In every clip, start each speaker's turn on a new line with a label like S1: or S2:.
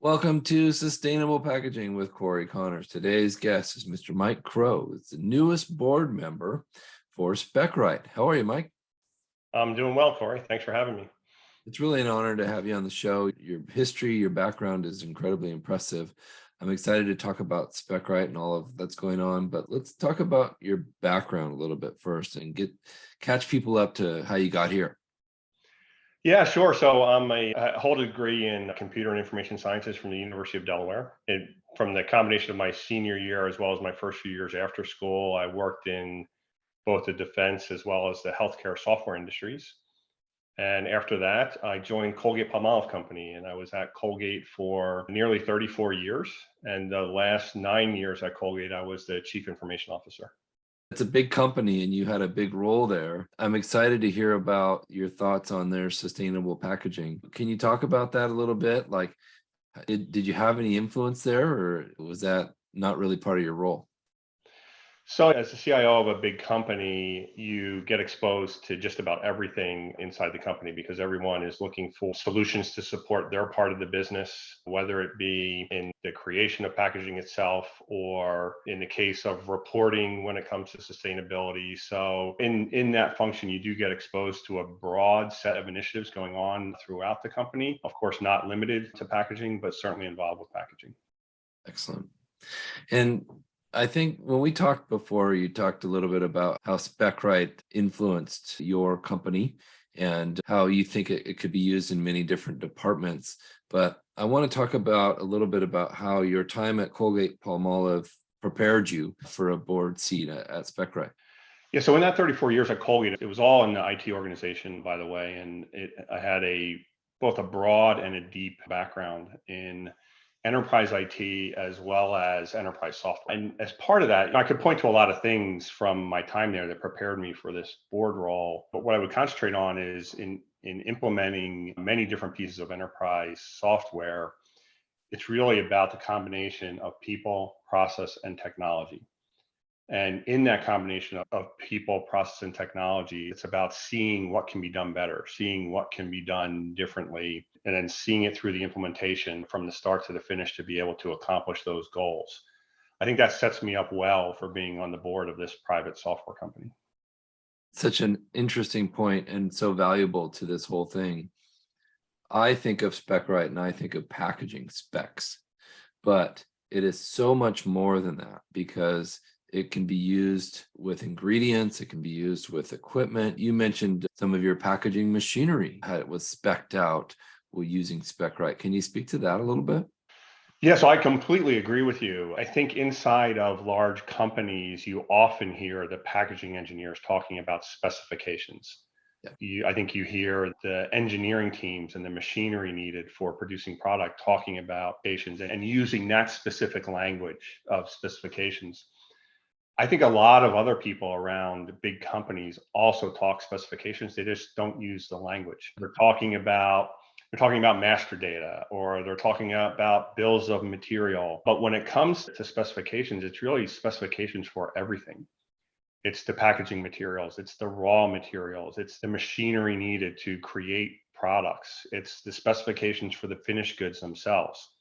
S1: Welcome to Sustainable Packaging with Cory Connors. Today's guest is Mr. Mike Crowe. It's the newest board member for Specright. How are you, Mike?
S2: I'm doing well, Cory. Thanks for having me.
S1: It's really an honor to have you on the show. Your history, your background is incredibly impressive. I'm excited to talk about Specright and all of that's going on, but let's talk about your background a little bit first and catch people up to how you got here.
S2: Yeah, sure. I hold a degree in computer and information sciences from the University of Delaware. From the combination of my senior year as well as my first few years after school, I worked in both the defense as well as the healthcare software industries. And after that, I joined Colgate-Palmolive Company, and I was at Colgate for nearly 34 years. And the last 9 years at Colgate, I was the chief information officer.
S1: It's a big company and you had a big role there. I'm excited to hear about your thoughts on their sustainable packaging. Can you talk about that a little bit? Like, did you have any influence there, or was that not really part of your role?
S2: So, as the CIO of a big company, you get exposed to just about everything inside the company because everyone is looking for solutions to support their part of the business, whether it be in the creation of packaging itself or in the case of reporting when it comes to sustainability. So, in that function, you do get exposed to a broad set of initiatives going on throughout the company. Of course, not limited to packaging, but certainly involved with packaging.
S1: Excellent. And I think when we talked before, you talked a little bit about how Specright influenced your company and how you think it could be used in many different departments. But I want to talk about a little bit about how your time at Colgate-Palmolive prepared you for a board seat at Specright.
S2: Yeah, so in that 34 years at Colgate, it was all in the IT organization, by the way, and I had both a broad and a deep background in enterprise IT as well as enterprise software. And as part of that, I could point to a lot of things from my time there that prepared me for this board role. But what I would concentrate on is in implementing many different pieces of enterprise software. It's really about the combination of people, process, and technology. And in that combination of people, process, and technology, it's about seeing what can be done better, seeing what can be done differently, and then seeing it through the implementation from the start to the finish to be able to accomplish those goals. I think that sets me up well for being on the board of this private software company.
S1: Such an interesting point and so valuable to this whole thing. I think of Specright and I think of packaging specs, but it is so much more than that because it can be used with ingredients. It can be used with equipment. You mentioned some of your packaging machinery, how it was specced out using Specright. Can you speak to that a little bit?
S2: Yeah, so I completely agree with you. I think inside of large companies, you often hear the packaging engineers talking about specifications.
S1: Yeah.
S2: I think you hear the engineering teams and the machinery needed for producing product talking about specifications and using that specific language of specifications. I think a lot of other people around big companies also talk specifications. They just don't use the language. They're talking about master data, or they're talking about bills of material. But when it comes to specifications, it's really specifications for everything. It's the packaging materials, it's the raw materials, it's the machinery needed to create products, it's the specifications for the finished goods themselves.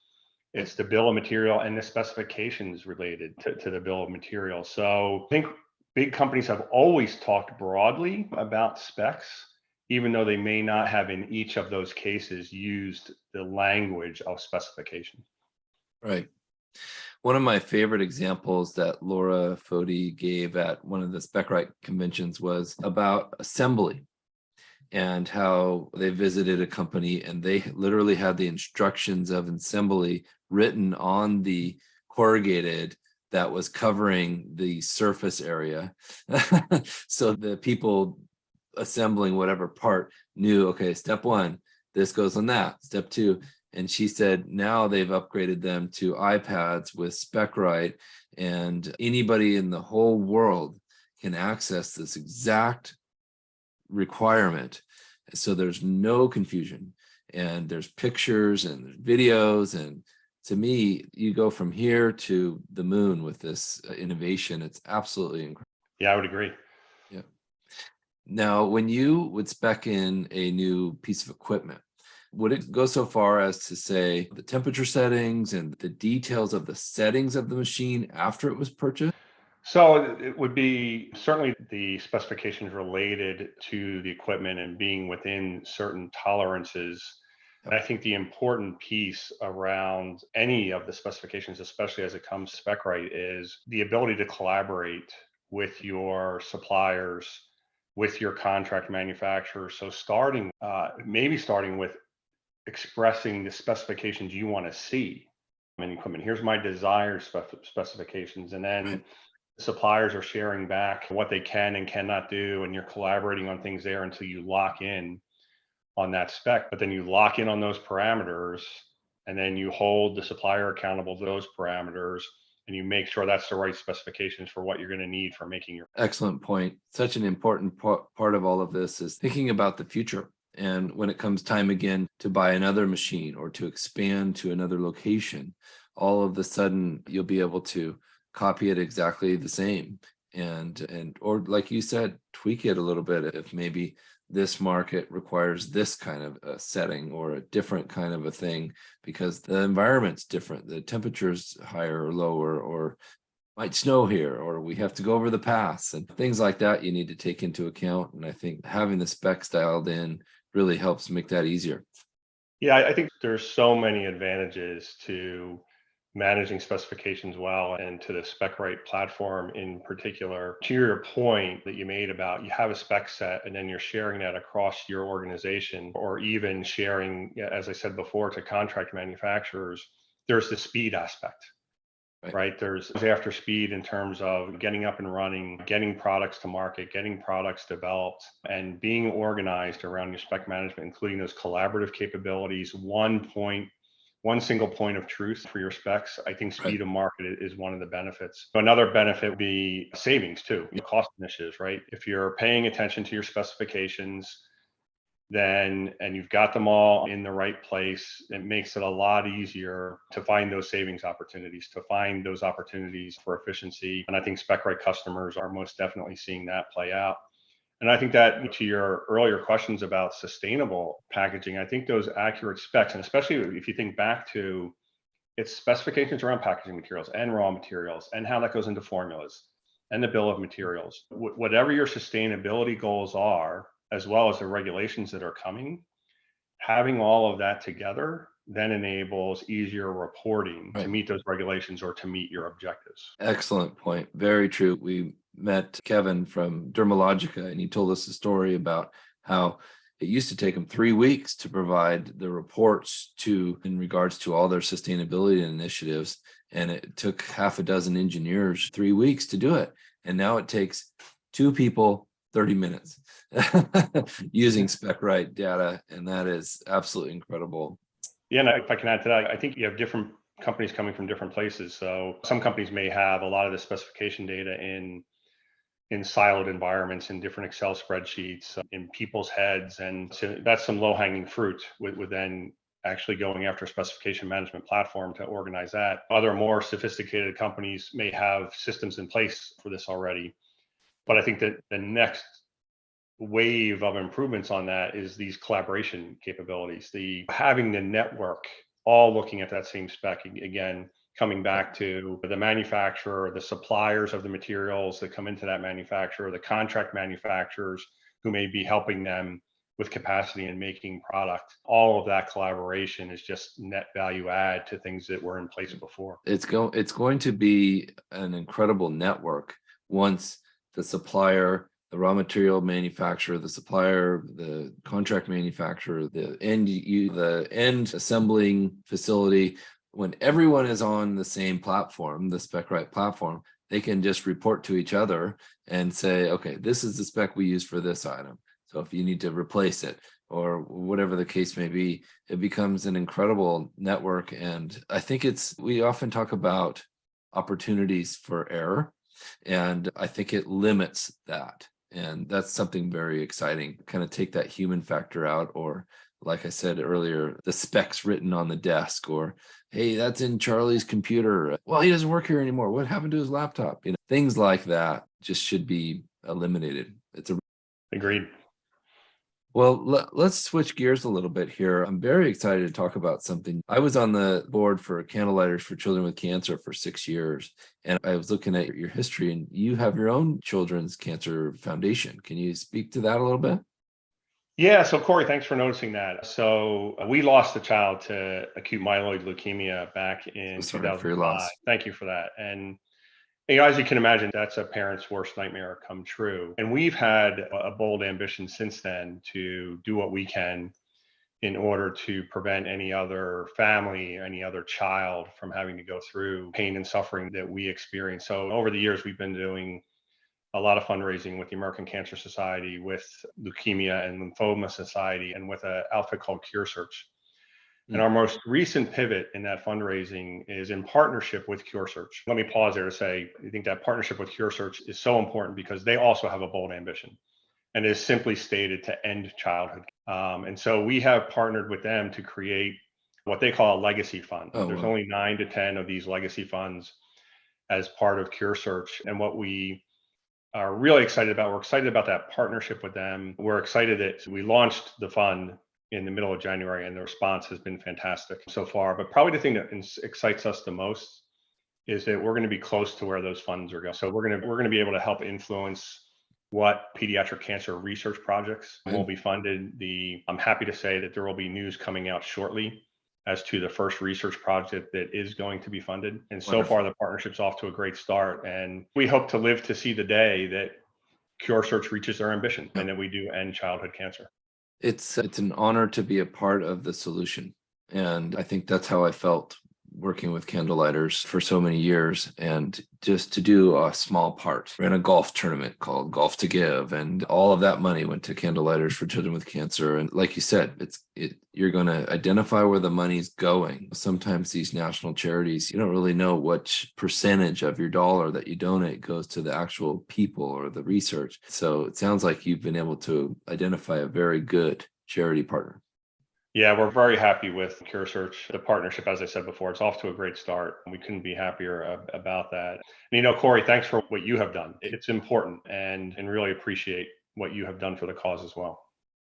S2: It's the bill of material and the specifications related to the bill of material. So I think big companies have always talked broadly about specs, even though they may not have in each of those cases used the language of specification.
S1: Right. One of my favorite examples that Laura Foti gave at one of the Specright conventions was about assembly and how they visited a company and they literally had the instructions of assembly written on the corrugated that was covering the surface area. So the people assembling whatever part knew, okay, step one, this goes on that, step two. And she said now they've upgraded them to iPads with Specright, and anybody in the whole world can access this exact requirement. So there's no confusion, and there's pictures and there's videos. And to me, you go from here to the moon with this innovation. It's absolutely incredible.
S2: Yeah, I would agree.
S1: Yeah. Now, when you would spec in a new piece of equipment, would it go so far as to say the temperature settings and the details of the settings of the machine after it was purchased?
S2: So it would be certainly the specifications related to the equipment and being within certain tolerances.
S1: Yep.
S2: I think the important piece around any of the specifications, especially as it comes to spec right, is the ability to collaborate with your suppliers, with your contract manufacturers. So maybe starting with expressing the specifications you want to see in equipment. Here's my desired specifications, and then
S1: Right.
S2: suppliers are sharing back what they can and cannot do, and you're collaborating on things there until you lock in on that spec. But then you lock in on those parameters, and then you hold the supplier accountable to those parameters, and you make sure that's the right specifications for what you're going to need for making your.
S1: Excellent point. Such an important part of all of this is thinking about the future. And when it comes time again to buy another machine or to expand to another location, all of a sudden you'll be able to copy it exactly the same and or like you said, tweak it a little bit if maybe this market requires this kind of a setting or a different kind of a thing because the environment's different, the temperature's higher or lower, or might snow here, or we have to go over the pass and things like that you need to take into account. And I think having the specs dialed in really helps make that easier.
S2: Yeah, I think there's so many advantages to managing specifications well and to the SpecRite platform in particular. To your point that you made about you have a spec set and then you're sharing that across your organization or even sharing, yeah, as I said before, to contract manufacturers, there's the speed aspect. Right. There's after speed in terms of getting up and running, getting products to market, getting products developed, and being organized around your spec management, including those collaborative capabilities, one single point of truth for your specs. I think speed of market is one of the benefits. Another benefit would be savings too, cost initiatives, right? If you're paying attention to your specifications, then and you've got them all in the right place, it makes it a lot easier to find those savings opportunities, to find those opportunities for efficiency. And I think SpecRite customers are most definitely seeing that play out. And I think that to your earlier questions about sustainable packaging, I think those accurate specs, and especially if you think back to its specifications around packaging materials and raw materials and how that goes into formulas and the bill of materials, whatever your sustainability goals are, as well as the regulations that are coming, having all of that together then enables easier reporting to meet those regulations or to meet your objectives.
S1: Excellent point. Very true. We met Kevin from Dermalogica, and he told us a story about how it used to take them 3 weeks to provide the reports in regards to all their sustainability initiatives. And it took half a dozen engineers 3 weeks to do it. And now it takes 2 people 30 minutes using SpecRite data. And that is absolutely incredible.
S2: Yeah, and if I can add to that, I think you have different companies coming from different places. So some companies may have a lot of the specification data in siloed environments, in different Excel spreadsheets, in people's heads. And so that's some low hanging fruit with then actually going after a specification management platform to organize that. Other more sophisticated companies may have systems in place for this already. But I think that the next wave of improvements on that is these collaboration capabilities, having the network all looking at that same spec, again, coming back to the manufacturer, the suppliers of the materials that come into that manufacturer, the contract manufacturers who may be helping them with capacity and making product. All of that collaboration is just net value add to things that were in place before.
S1: It's going to be an incredible network once the supplier, the raw material manufacturer, the supplier, the contract manufacturer, the end assembling facility, when everyone is on the same platform, the SpecRite platform, they can just report to each other and say, okay, this is the spec we use for this item. So if you need to replace it or whatever the case may be, it becomes an incredible network. And I think we often talk about opportunities for error, and I think it limits that. And that's something very exciting. Kind of take that human factor out, or like I said earlier, the specs written on the desk, or, hey, that's in Charlie's computer. Well, he doesn't work here anymore. What happened to his laptop? Things like that just should be eliminated.
S2: Agreed.
S1: Well, let's switch gears a little bit here. I'm very excited to talk about something. I was on the board for Candlelighters for Children with Cancer for 6 years, and I was looking at your history, and you have your own Children's Cancer Foundation. Can you speak to that a little bit?
S2: Yeah, so Corey, thanks for noticing that. So we lost a child to acute myeloid leukemia back
S1: So
S2: in
S1: sorry for your
S2: 2005.
S1: loss.
S2: Thank you for that. And as you can imagine, that's a parent's worst nightmare come true. And we've had a bold ambition since then to do what we can in order to prevent any other family, any other child from having to go through pain and suffering that we experience. So over the years, we've been doing a lot of fundraising with the American Cancer Society, with Leukemia and Lymphoma Society, and with an outfit called Cure Search. And
S1: Mm.
S2: our most recent pivot in that fundraising is in partnership with Cure Search. Let me pause there to say, I think that partnership with Cure Search is so important because they also have a bold ambition and is simply stated to end childhood. And so we have partnered with them to create what they call a legacy fund.
S1: Oh,
S2: There's
S1: well,
S2: only 9 to 10 of these legacy funds as part of Cure Search. And what we are really excited about, we're excited about that partnership with them. We're excited that we launched the fund in the middle of January, and the response has been fantastic so far. But probably the thing that excites us the most is that we're going to be close to where those funds are going. So we're going to be able to help influence what pediatric cancer research projects will be funded. I'm happy to say that there will be news coming out shortly as to the first research project that is going to be funded. And so
S1: wonderful.
S2: far, the partnership's off to a great start. And we hope to live to see the day that Cure Search reaches their ambition
S1: Yeah.
S2: and that we do end childhood cancer.
S1: It's an honor to be a part of the solution. And I think that's how I felt working with Candlelighters for so many years, and just to do a small part. Ran a golf tournament called Golf to Give, and all of that money went to Candlelighters for Children with Cancer. And like you said, you're going to identify where the money's going. Sometimes these national charities, you don't really know what percentage of your dollar that you donate goes to the actual people or the research. So it sounds like you've been able to identify a very good charity partner.
S2: Yeah, we're very happy with Cure Search. The partnership, as I said before, it's off to a great start. We couldn't be happier about that. And Corey, thanks for what you have done. It's important, and really appreciate what you have done for the cause as well.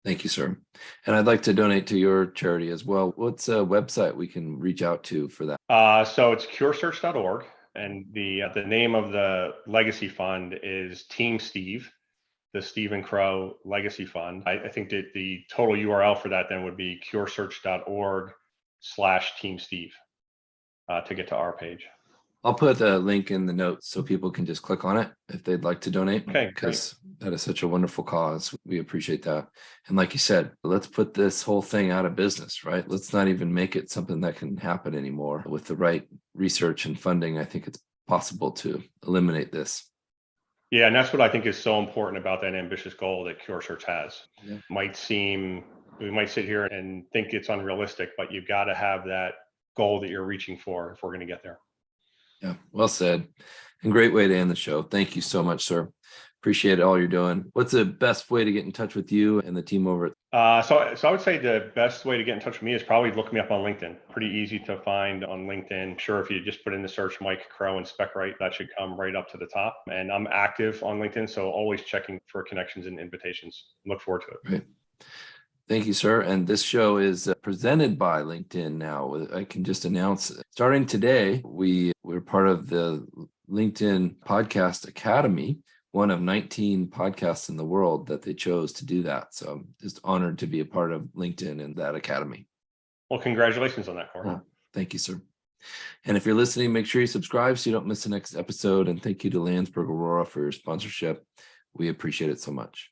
S1: Thank you, sir. And I'd like to donate to your charity as well. What's a website we can reach out to for that?
S2: So it's curesearch.org, and the name of the legacy fund is Team Steve, the Stephen Crowe Legacy Fund. I think that the total URL for that then would be curesearch.org/Team Steve to get to our page.
S1: I'll put the link in the notes so people can just click on it if they'd like to donate,
S2: Okay, great.
S1: because that is such a wonderful cause. We appreciate that. And like you said, let's put this whole thing out of business, right? Let's not even make it something that can happen anymore. With the right research and funding, I think it's possible to eliminate this.
S2: Yeah, and that's what I think is so important about that ambitious goal that Cure Search has.
S1: Yeah.
S2: We might sit here and think it's unrealistic, but you've got to have that goal that you're reaching for if we're going to get there.
S1: Yeah, well said. And great way to end the show. Thank you so much, sir. Appreciate all you're doing. What's the best way to get in touch with you and the team over at?
S2: So I would say the best way to get in touch with me is probably look me up on LinkedIn. Pretty easy to find on LinkedIn. Sure, if you just put in the search Mike Crowe and Specright, that should come right up to the top. And I'm active on LinkedIn, so always checking for connections and invitations. Look forward to it.
S1: Great. Thank you, sir. And this show is presented by LinkedIn now. I can just announce, starting today, we're part of the LinkedIn Podcast Academy, one of 19 podcasts in the world that they chose to do that. So I'm just honored to be a part of LinkedIn and that academy.
S2: Well, congratulations on that, Cory.
S1: Thank you, sir. And if you're listening, make sure you subscribe so you don't miss the next episode. And thank you to Landsberg Aurora for your sponsorship. We appreciate it so much.